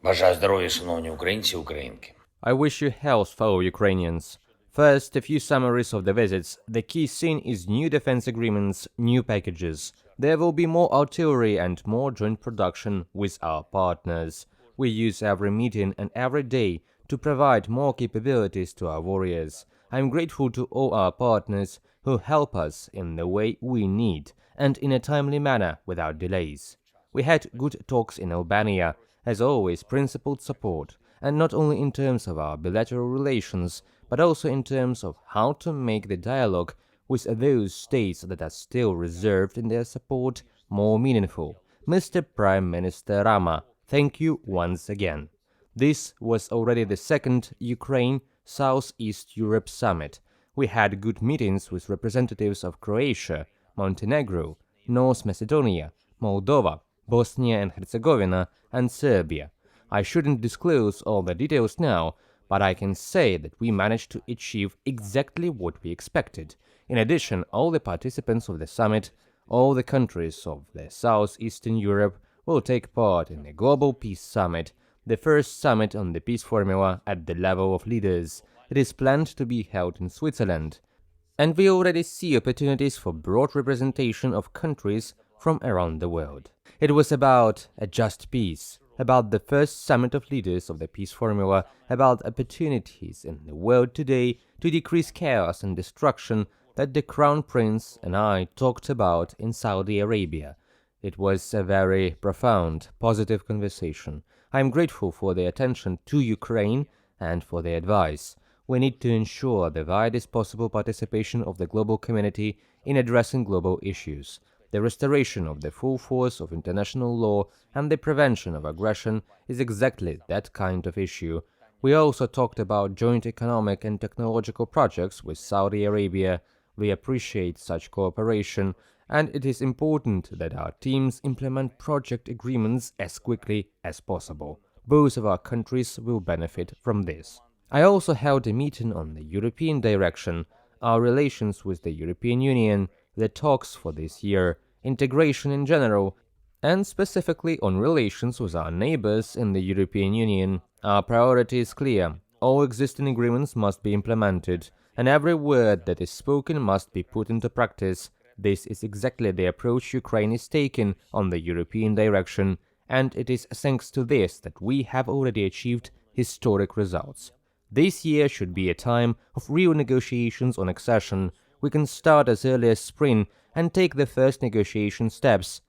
Бажаю здоров'я, шановні українці, українки. I wish you health, fellow Ukrainians. First, a few summaries of the visits. The key scene is new defense agreements, new packages. There will be more artillery and more joint production with our partners. We use every meeting and every day to provide more capabilities to our warriors. I'm grateful to all our partners who help us in the way we need and in a timely manner without delays. We had good talks in Albania, as always principled support, and not only in terms of our bilateral relations, but also in terms of how to make the dialogue with those states that are still reserved in their support more meaningful. Mr. Prime Minister Rama, thank you once again. This was already the second Ukraine-Southeast Europe summit. We had good meetings with representatives of Croatia, Montenegro, North Macedonia, Moldova, Bosnia and Herzegovina, and Serbia. I shouldn't disclose all the details now, but I can say that we managed to achieve exactly what we expected. In addition, all the participants of the summit, all the countries of the Southeastern Europe, will take part in the Global Peace Summit, the first summit on the peace formula at the level of leaders. It is planned to be held in Switzerland, and we already see opportunities for broad representation of countries from around the world. It was about a just peace, about the first summit of leaders of the peace formula, about opportunities in the world today to decrease chaos and destruction that the Crown Prince and I talked about in Saudi Arabia. It was a very profound, positive conversation. I am grateful for the attention to Ukraine and for the advice. We need to ensure the widest possible participation of the global community in addressing global issues. The restoration of the full force of international law and the prevention of aggression is exactly that kind of issue. We also talked about joint economic and technological projects with Saudi Arabia. We appreciate such cooperation, and it is important that our teams implement project agreements as quickly as possible. Both of our countries will benefit from this. I also held a meeting on the European direction, our relations with the European Union, the talks for this year, integration in general, and specifically on relations with our neighbors in the European Union. Our priority is clear. All existing agreements must be implemented, and every word that is spoken must be put into practice. This is exactly the approach Ukraine is taking on the European direction, and it is thanks to this that we have already achieved historic results. This year should be a time of real negotiations on accession. We can start as early as spring and take the first negotiation steps.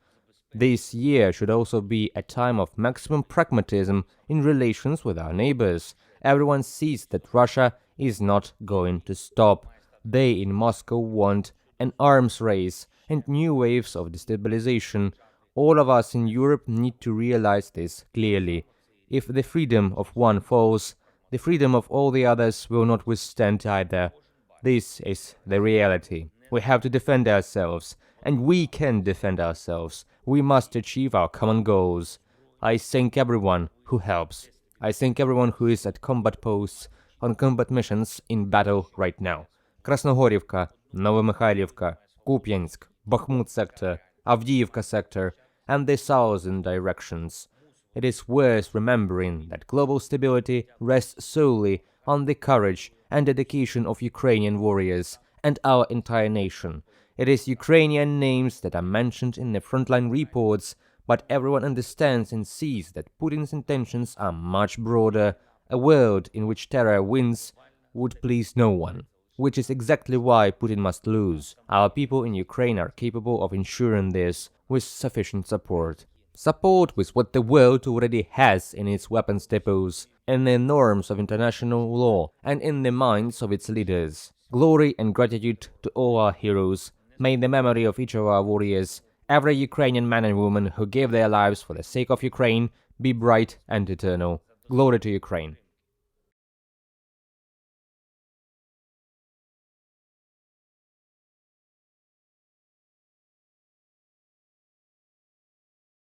This year should also be a time of maximum pragmatism in relations with our neighbors. Everyone sees that Russia is not going to stop. They in Moscow want an arms race and new waves of destabilization. All of us in Europe need to realize this clearly. If the freedom of one falls, the freedom of all the others will not withstand either. This is the reality. We have to defend ourselves, and we can defend ourselves. We must achieve our common goals. I thank everyone who helps. I thank everyone who is at combat posts, on combat missions in battle right now. Krasnohorivka, Novomykhailivka, Kupiansk, Bakhmut sector, Avdiivka sector, and the southern directions. It is worth remembering that global stability rests solely on the courage and dedication of Ukrainian warriors and our entire nation. It is Ukrainian names that are mentioned in the frontline reports, but everyone understands and sees that Putin's intentions are much broader. A world in which terror wins would please no one, which is exactly why Putin must lose. Our people in Ukraine are capable of ensuring this with sufficient support. Support with what the world already has in its weapons depots, in the norms of international law, and in the minds of its leaders. Glory and gratitude to all our heroes. May the memory of each of our warriors, every Ukrainian man and woman who gave their lives for the sake of Ukraine, be bright and eternal. Glory to Ukraine.